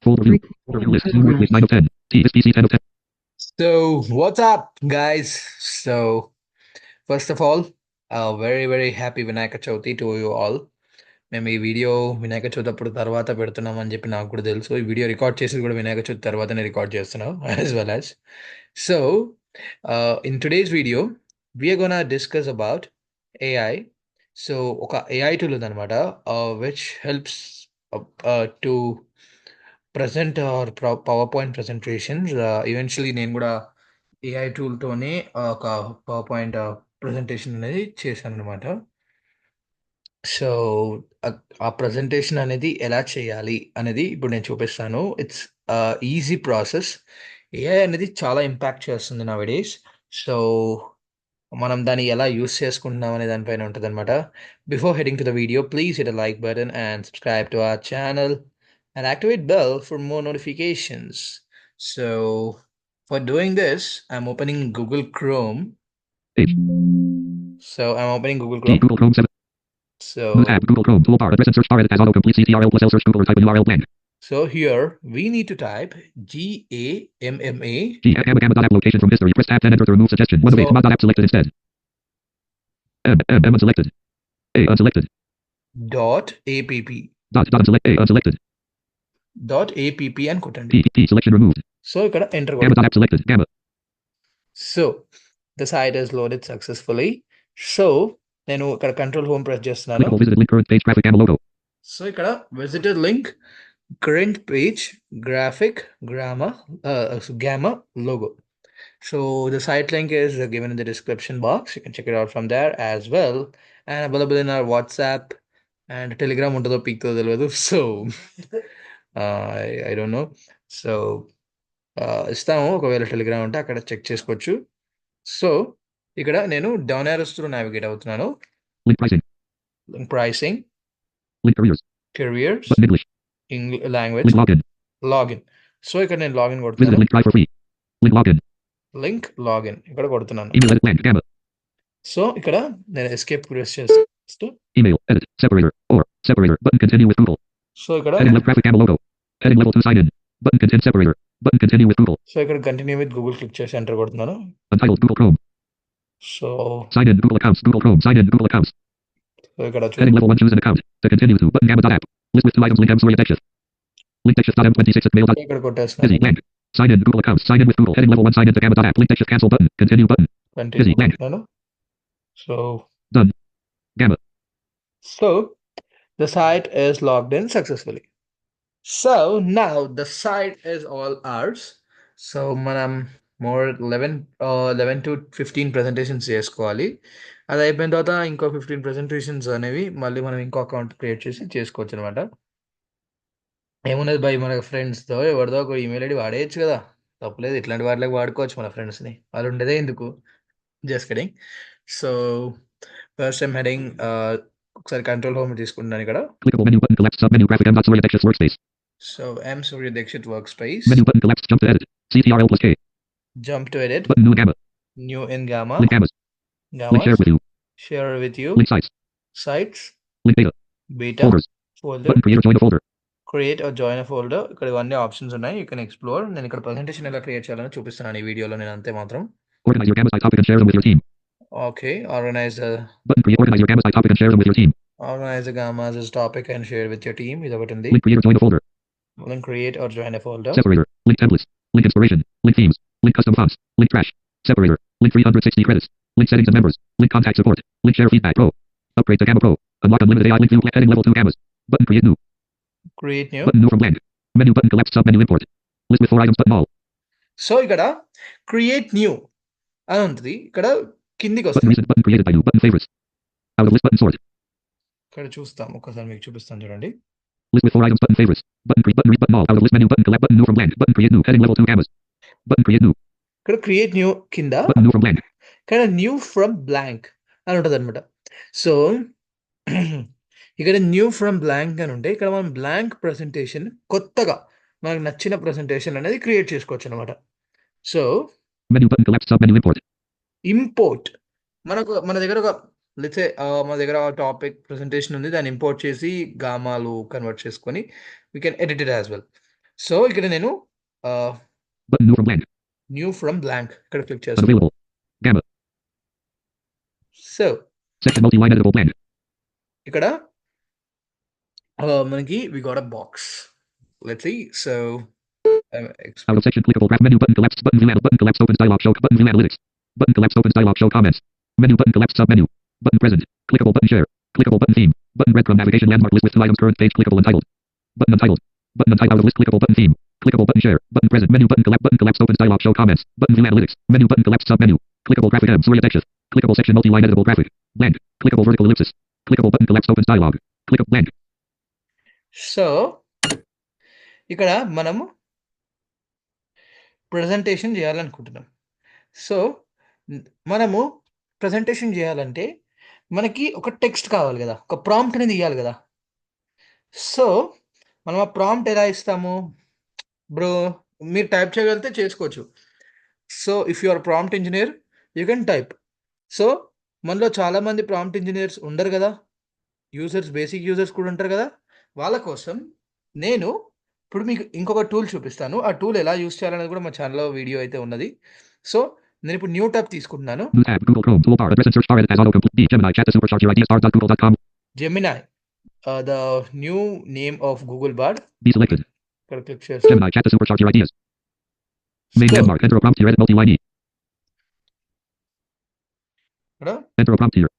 Folder view. Folder view list. Zoom work list 9 of 10. T. This PC 10 of 10. So, what's up, guys? So, first of all, a very happy Vinayaka Chauthi to you all. మేము ఈ video Vinayaka Chavithi అప్పుడు తర్వాత పెడుతున్నాం అని చెప్పి నాకు కూడా తెలుసు. ఈ వీడియో రికార్డ్ చేసేది కూడా వినాయక చవితి తర్వాతనే రికార్డ్ చేస్తున్నాం as well as. So, in today's video we're gonna discuss about AI. So, ఒక ఏఐ టూల్ ఉందన్నమాట, which helps to present our PowerPoint presentations. Eventually నేను కూడా ఏఐ టూల్తోనే ఒక పవర్ పాయింట్ ప్రజెంటేషన్ అనేది చేశాను అనమాట. సో ఆ ప్రజెంటేషన్ అనేది ఎలా చేయాలి అనేది ఇప్పుడు నేను చూపిస్తాను. It's easy process. ఏఐ అనేది చాలా ఇంపాక్ట్ చేస్తుంది నౌ డేస్. సో మనం దాన్ని ఎలా యూస్ చేసుకుంటున్నాం అనే దానిపైన ఉంటుంది అనమాట. Before heading to the video, please hit like button and subscribe to our channel and activate bell for more notifications. So for doing this, I'm opening Google Chrome. Page. So I'm opening Google T. Chrome. Google Chrome 7. So News tab. Google Chrome toolbar. Address and search bar. Edit as autocomplete. CTRL plus L search Google or type in URL blank. so here we need to type GAMMA. Gamma.app location from history. Press tab 10 enter to remove suggestion. One of 8. Command.app selected instead. M unselected. A unselected. Dot app. Dot unselect. A unselected. Dot app and కొట్టండి. T selection removed. So ఇక్కడ enter కొట్టండి. Gamma.app selected. Gamma. So the site is loaded successfully. So నేను ఇక్కడ control home press చేస్తున్నాను. Clickable visited link current page graphic Gamma logo. So ఇక్కడ visited link current page graphic gamma logo. So the site link is given in the description box. You can check it out from there as well, and available in our WhatsApp and Telegram ఉంటుందో పీక్తో తెలియదు. So I don't know. So ఇస్తాము, ఒకవేళ Telegram ఉంటే అక్కడ check చేసుకోవచ్చు. So ఇక్కడ నేను down arrows through navigate అవుతున్నాను. Link pricing. Link pricing. Link careers. Careers. Button English. Language. Link login. Login. So ఇక్కడ నేను login Visited కొడుతున్నాను. link try for free. Link login. Link login ఇక్కడ కొడుతున్నాను. Email edit blank Gamma. So ఇక్కడ నేను escape press చేస్తూ Email edit separator or separator button continue with Google. So ఇక్కడ Heading left graphic Gamma logo. Heading level 2 sign in. Button continue separator. Button continue with Google. So ఇక్కడ continue with Google click చేసి enter కొడుతున్నాను. Untitled Google Chrome. So Sign in Google accounts. Google Chrome. Sign in Google accounts. ఇక్కడ Heading level 1 choose an account. To continue to button Gamma.app. List with 2 items link M Surya Dexith. Link Dexith.m26 at mail. ఇక్కడ Busy కొట్టేస్తున్నాను. blank. Sign in Google accounts. Sign in with Google. Heading level 1 sign in to Gamma.app. Link Dexith cancel button. Continue button. Continue Busy blank. కొడుతున్నాను. So Done. Gamma. So the site is logged in successfully. So now the site is all ours. So మనం more 11 to 15 presentations చేసుకోవాలి. అది అయిపోయిన తర్వాత ఇంకో 15 presentations అనేవి మళ్ళీ మనం ఇంకో అకౌంట్ క్రియేట్ చేసి చేసుకోవచ్చు అనమాట. ఏమున్నది బై, మన ఫ్రెండ్స్తో ఎవరిదో ఒక ఈమెయిల్ ఐడి వాడేయచ్చు కదా, తప్పలేదు. ఇట్లాంటి వాటికి వాడుకోవచ్చు మన ఫ్రెండ్స్ని, వాళ్ళు ఉండేదే ఎందుకు. Just kidding. So first time heading ఒకసారి కంట్రోల్ హోమ్ తీసుకుంటున్నాను ఇక్కడ. Clickable menu button collapse submenu graphic M. Surya Dexith workspace. So M Surya Dixit workspace. Menu button collapse jump to edit. CTRL plus K. Jump to edit. Button new in Gamma. New in Gamma. Link Gammas. Link share with you. Share with you. Link sites. Sites. Link data. Beta. Folders. Folder. Button create or join a folder. Create or join a folder. ఇక్కడ ఇవన్నీ options ఉన్నాయి. You can explore. నేను ఇక్కడ presentation ఎలా create చేయాలని చూపిస్తున్నాను ఈ వీడియోలో నేను, అంతే మాత్రం. Organize your Gamma site topic and share them with your team. Okay. Organize Organize your Gamma site topic and share them with your team. the Gammas as topic and share with your team. ఇది ఒకటి ఉంది. Link create or join a folder. Link create or join a folder. Separator. Link templates. Link inspiration. Link themes. Link custom fonts. Link trash. Separator. Link 360 credits. Link settings and members. Link contact support. Link share feedback pro. Upgrade to Gamma Pro. Unlock unlimited AI link view heading level 2 Gammas. Button create new. Create new. Button new from blank. Menu button collapse submenu import. List with 4 items button all. So ఇక్కడ create new అని ఉంటుంది. ఇక్కడ కిందికి Button వస్తుంది. recent button created by new button favorites. Out of list button sort. ఇక్కడ చూస్తాం, ఒకసారి మీకు చూపిస్తాను చూడండి. List with 4 items button favorites. Button read button all. Out of list menu button collapse button new from blank. Button create new heading level 2 Gammas. Button create new. ఇక్కడ create new కింద Button new from blank. ఇక్కడ new from blank అని ఉంటుంది అనమాట. So ఇక్కడ new from blank అని ఉంటే ఇక్కడ మనం బ్లాంక్ ప్రెజెంటేషన్ కొత్తగా మనకు నచ్చిన ప్రెజెంటేషన్ అనేది క్రియేట్ చేసుకోవచ్చు అనమాట. So Menu button collapse submenu import. Import, మన దగ్గర ఒక లెట్స్ సే మన దగ్గర టాపిక్ ప్రెజెంటేషన్ ఉంది, దాన్ని ఇంపోర్ట్ చేసి గామాలు కన్వర్ట్ చేసుకొని we can edit it as well. So ఇక్కడ నేను Button new from blank. New from blank ఇక్కడ క్లిక్ చేస్తాను. Unavailable. Gamma. So Section multi-line editable blank. ఇక్కడ మనకి we got a box. Let's see. So Out of section clickable graph menu button collapsed button view button collapsed opens dialog show button view analytics button collapsed opens dialog show comments menu button collapsed sub menu button present clickable button share clickable button theme button breadcrumb navigation landmark list with 2 items current page clickable untitled button untitled out of list clickable button theme clickable button share button present menu button collapsed opens dialog show comments button view analytics menu button collapsed sub menu clickable graphic M Surya Texas clickable section multi-line editable graphic blank clickable vertical ellipsis clickable button collapsed opens dialog clickable blank. So ఇక్కడ మనము presentation చేయాలనుకుంటున్నాం. So మనము presentation చేయాలంటే మనకి ఒక text కావాలి కదా, ఒక ప్రాంప్ట్ అనేది ఇవ్వాలి కదా. సో మనం ఆ ప్రాంప్ట్ ఎలా ఇస్తాము బ్రో? మీరు టైప్ చేయగలిగితే చేసుకోవచ్చు. So if you are prompt engineer you can type. So మనలో చాలామంది ప్రాంప్ట్ ఇంజనీర్స్ ఉండరు కదా, యూజర్స్, బేసిక్ యూజర్స్ కూడా ఉంటారు కదా. వాళ్ళ కోసం నేను ఇప్పుడు మీకు ఇంకొక టూల్ చూపిస్తాను. ఆ టూల్ ఎలా యూజ్ చేయాలనేది కూడా మా ఛానల్లో వీడియో అయితే ఉన్నది. సో నేను ఇప్పుడు న్యూ టాబ్ తీసుకుంటున్నాను. New tab Google Chrome toolbar address and search bar edit as autocomplete D Gemini chat to supercharge your ideas star.google.com Gemini, the new name of Google Bard. be selected ఇక్కడ click చేస్తాను. Gemini chat to supercharge your ideas main So, landmark enter a prompt here edit multi-line E ఇక్కడ enter a prompt here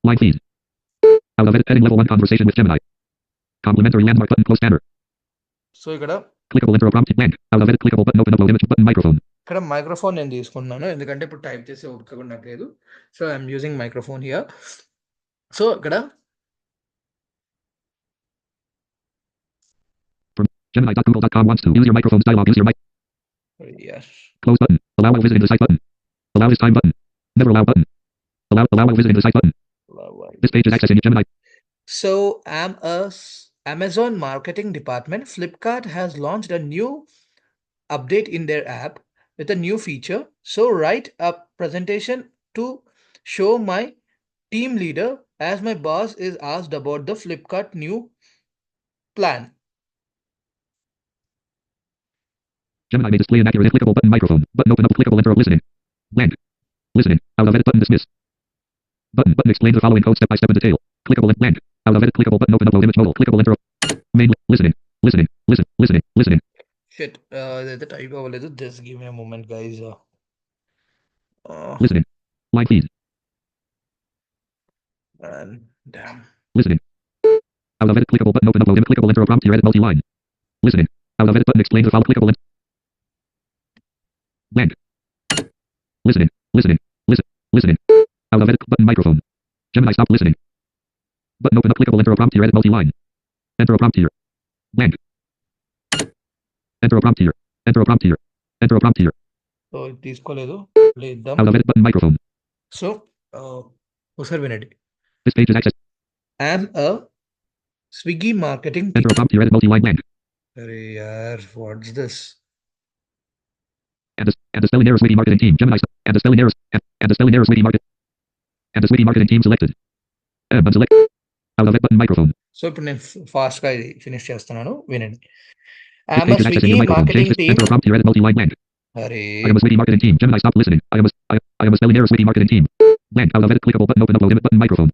line feed out of edit heading level 1 conversation with Gemini complimentary landmark button close banner so ఇక్కడ clickable enter a prompt blank out of edit clickable button open upload image button microphone ఇక్కడ microphone నేను తీసుకున్నాను ఎందుకంటే ఇప్పుడు type చేసే ఓపిక కూడా నాకు లేదు. So I'm using microphone here. So ఇక్కడ from Gemini.google.com wants to use your microphones dialog use your mic yes. close button allow while visiting the site button allow this time button never allow button allow while visiting the site button this page is accessing Gemini. So Amazon marketing department, Flipkart has launched a new update in their app with a new feature. So write a presentation to show my team leader as my boss is asked about the Flipkart new plan. Gemini may display an accurate if clickable button microphone button open up clickable enter listening blank listening out of edit button dismiss button explain the following code step by step in detail clickable and blank out of edit clickable button open upload image modal clickable enter main listening listening Shit, the type of just give me a moment, guys. listening line feed And damn. listening out of edit clickable button open upload image clickable enter a prompt here edit multi-line listening out of edit button explain the file clickable and blank listening out of edit button microphone Gemini stop listening button open up clickable enter a prompt here edit multi-line enter a prompt here blank enter a prompt here enter a prompt here enter a prompt here so తీసుకోలేదు, లేద్దాం. out of edit button microphone so ఒకసారి వినండి. this page is access I'm a Swiggy marketing enter a prompt here edit multi-line blank అరే యార్, what's this? and the spelling errors Swiggy marketing team Gemini and the spelling errors and the spelling errors Swiggy market and the Swiggy marketing team selected unselect out of edit button microphone so ఇప్పుడు నేను fast గా ఇది finish చేస్తున్నాను, వినండి. this I'm a page is accessing Swiggy your microphone change marketing this team. enter a prompt here edit multi-line blank అరే I am a Swiggy marketing team Gemini stop listening I am a spelling errors Swiggy marketing team blank out of edit clickable button open upload image button microphone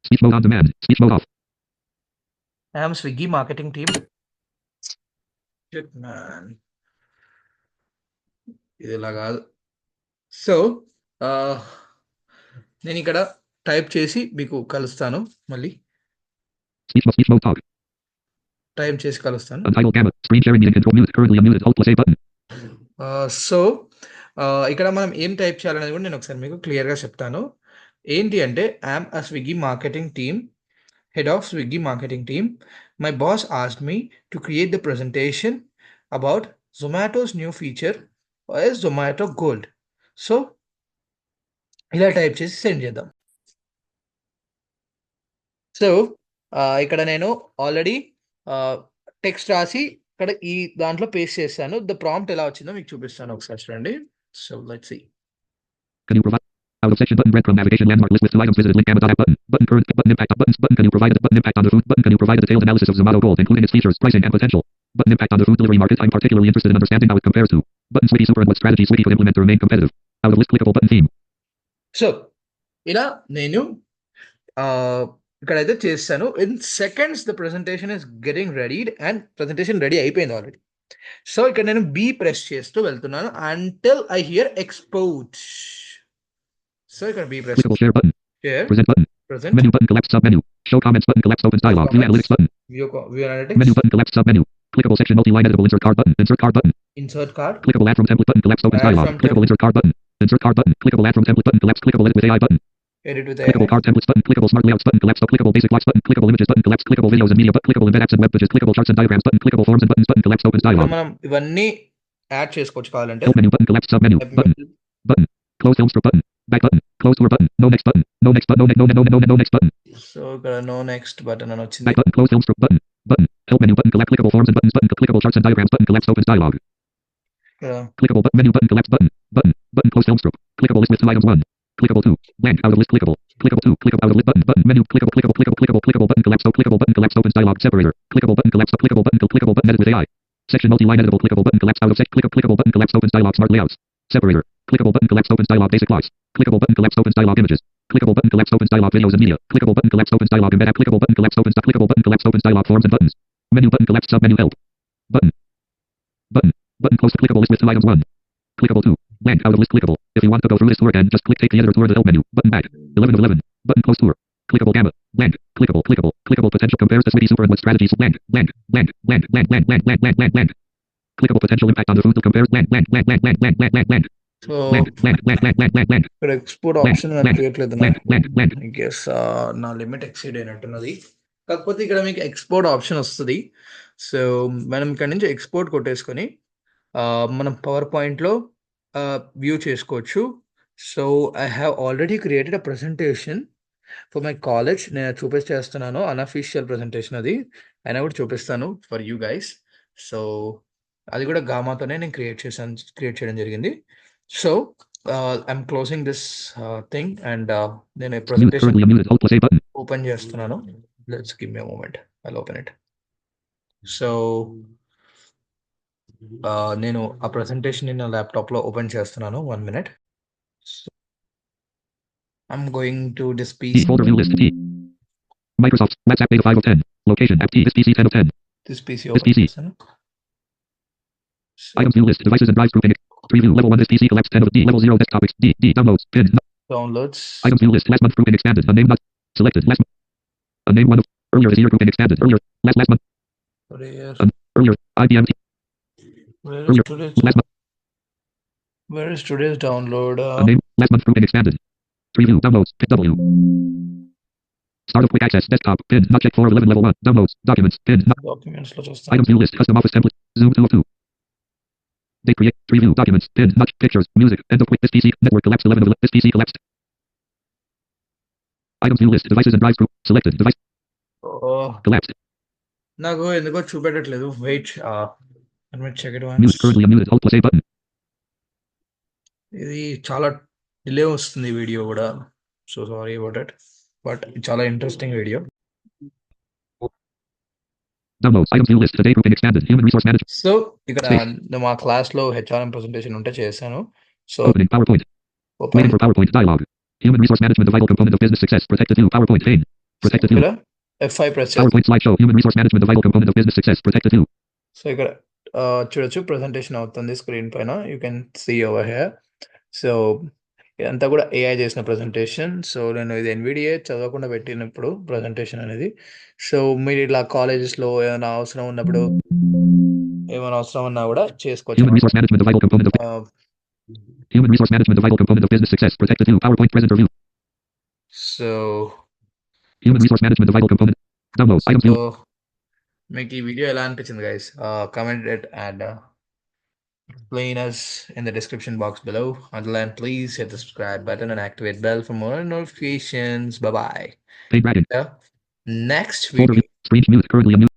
speech mode on demand speech mode off I'm Swiggy marketing team. Shit, man. ఇది ఇలా కాదు. So నేను ఇక్కడ type చేసి మీకు కలుస్తాను, మళ్ళీ speech mode talk type చేసి కలుస్తాను. untitled gamma screen sharing meeting control mute currently unmuted alt plus A button so ఇక్కడ మనం ఏం టైప్ చేయాలనేది కూడా నేను ఒకసారి మీకు క్లియర్గా చెప్తాను. ఏంటి అంటే I'm a Swiggy marketing team, head of Swiggy marketing team. My boss asked me to create the presentation about Zomato's new feature as Zomato Gold. So ఇలా టైప్ చేసి సెండ్ చేద్దాం. సో ఇక్కడ నేను ఆల్రెడీ టెక్స్ట్ రాసి ఇక్కడ ఈ దాంట్లో paste చేస్తాను. ద ప్రాంప్ట్ ఎలా వచ్చిందో మీకు చూపిస్తాను, ఒకసారి చూడండి. So let's see. can you provide Out of section button breadcrumb navigation landmark list with 2 items visited link gamma.app button. Button current button impact buttons button can you provide button impact on the food button can you provide a detailed analysis of Zomato Gold including its features, pricing and potential. Button impact on the food delivery market. I'm particularly interested in understanding how it compares to. Button Swiggy Super and what strategy Swiggy could implement to remain competitive. Out of list clickable button theme. So ఇలా నేను ఇక్కడైతే చేస్తాను. In seconds the presentation is getting readied and presentation ready అయిపోయింది already. So ఇక్కడ నేను B press చేస్తూ వెళ్తున్నాను until I hear export. So ఇక్కడ B press Clickable share button. Share Present button. Present Menu button collapse sub menu. Show comments button collapse opens dialog. View analytics button. View Menu analytics button collapse sub menu. Clickable section multi-line editable insert card button. Insert card button. Insert card Clickable add from template button collapse opens Add dialog. from Clickable insert card button. Insert card button. Clickable add from template button collapse. Clickable edit with AI button. Edit with Clickable card templates button. Clickable smart layouts button collapse. Clickable basic blocks button. Clickable images button collapse. Clickable videos and media button. Clickable embed apps and web pages. Clickable charts and diagrams button. Clickable forms and buttons button collapse opens dialog. మనం ఇవన్నీ add చేసుకోవచ్చు కావాలంటే. Help menu button collapse sub menu button. Button. Close film strip button. Back button. Close tour button. No next button. No next button. No next button. So ఇక్కడ no next button అని వచ్చింది. Back button. Close film strip button. Button. Help menu button collapse. Clickable forms and buttons button. Clickable charts and diagrams button collapse opens dialog. ఇక్కడ Clickable button menu button collapse button. Button. Button close film strip. Clickable list with 2 items 1. Clickable 2. Blank out of list clickable. Clickable 2. Clickable out of list button. Button menu. Clickable button collapse. Clickable button collapse opens dialog. Separator. Clickable button collapse. Clickable button edit with AI. Section multi-line editable. Clickable button collapse out of section. Clickable button collapse opens dialog. Smart layouts. Separator. Clickable button collapse opens dialog. Basic blocks. Clickable button collapse opens dialog. Images. Clickable button collapse opens dialog. Videos and media. Clickable button collapse opens dialog. Embed app. Clickable button collapse opens dialog. Forms and buttons. Menu button collapse sub menu help. Button. Button close to clickable list with 2 items 1. Clickable 2. Blank out of list clickable. If you want to go through this tour again, just click take the editor tour the help menu. Button back. 11 of 11. Button close tour. Clickable gamma. Blank. Clickable potential compares to Swiggy Super and what strategies. Blank. Clickable potential impact on the food compares. Blank. So Blank. ఇక్కడ export option కనిపించట్లేదు నాకు. I guess నా limit exceed అయినట్టున్నది. కాకపోతే ఇక్కడ మీకు export option వస్తుంది. So మనం ఇక్కడ నుంచి ఎక్స్పోర్ట్ కొట్టేసుకొని మనం పవర్ పాయింట్లో వ్యూ చేసుకోవచ్చు. So I have already created a presentation for my college. నేను చూపిస్తున్నాను అన్అఫీషియల్ ప్రెజెంటేషన్, అది అయినా కూడా చూపిస్తాను ఫర్ యూ గైస్. సో అది కూడా గామాతోనే నేను క్రియేట్ చేయడం జరిగింది. So I'm closing this thing and నేను ప్రెజెంటేషన్ ఓపెన్ చేస్తున్నాను. Let's give me a moment, I'll open it. So నేను ఆ ప్రెజెంటేషన్ నా ల్యాప్టాప్లో ఓపెన్ చేస్తున్నాను. 1 minute. I'm going to this PC. Folder view list T. Microsoft WhatsApp data 5 of 10. Location app T. This PC 10 of 10. This PC This open PC. చేస్తాను. So, Items view list. Devices and drives grouping. Preview level 1. This PC collapsed 10 of D. Level 0 desktop D. Downloads. Pin. downloads. Items view list. Last month grouping expanded. A name not selected. Last. A name 1 of earlier this year grouping expanded. Earlier. Last month. Where Earlier. IBM. where is Earlier. today's Last month. where is today's download? A name. Last month grouping expanded. Preview. Downloads. Pick W. Start of quick access. Desktop. Pin. Not check 4 of 11. Level 1. Downloads. Documents. Pin. Not. Documents లో చూస్తాను. Items view list. Custom office template. Zoom 2 of 2. Date create. Preview. Documents. Pin. Not pictures. Music. End of quick. This PC. Network collapsed 11 of 11. This PC collapsed. Items view list. Devices and drives group. Selected. Device. Oh, Collapsed. నాకు ఎందుకో చూపెట్టట్లేదు. Wait, let me check it Mute. once. Currently unmuted. Alt plus A button. ఇది చాలా delay వస్తుంది video కూడా. So sorry about it, but చాలా interesting video. Downloads. Items view list. Today grouping expanded. Human resource management. So ఇక్కడ మా క్లాస్లో HRM presentation ఉంటే చేశాను. So Opening PowerPoint. Open Waiting for PowerPoint dialog. Human resource management, the vital component of business success. Protected view. PowerPoint pane. Protected view. ఇక్కడ F5 press చేస్తాను. PowerPoint slideshow. Human resource management, the vital component of business success. Protected view. So ఇక్కడ చూడొచ్చు presentation అవుతుంది screen పైన. You can see over here. So ఇదంతా కూడా AI చేసిన presentation. So నేను ఇది ఎన్విడిఏ చదవకుండా పెట్టినప్పుడు ప్రెజెంటేషన్ అనేది. సో మీరు ఇట్లా కాలేజెస్లో ఏమైనా అవసరం ఉన్నా కూడా చేసుకోవచ్చు. Human resource management, the vital component of Human resource management, the vital component of business success. Protected view. PowerPoint presenter view. So Human resource management, the vital component. Downloads. Items view. మీకు ఈ video ఎలా అనిపించింది guys? Comment it and explain us in the description box below. Until then, please hit the subscribe button and activate bell for more notifications. Bye bye. Paid bracket. Next Folder video. view. Screen mute. Currently unmuted.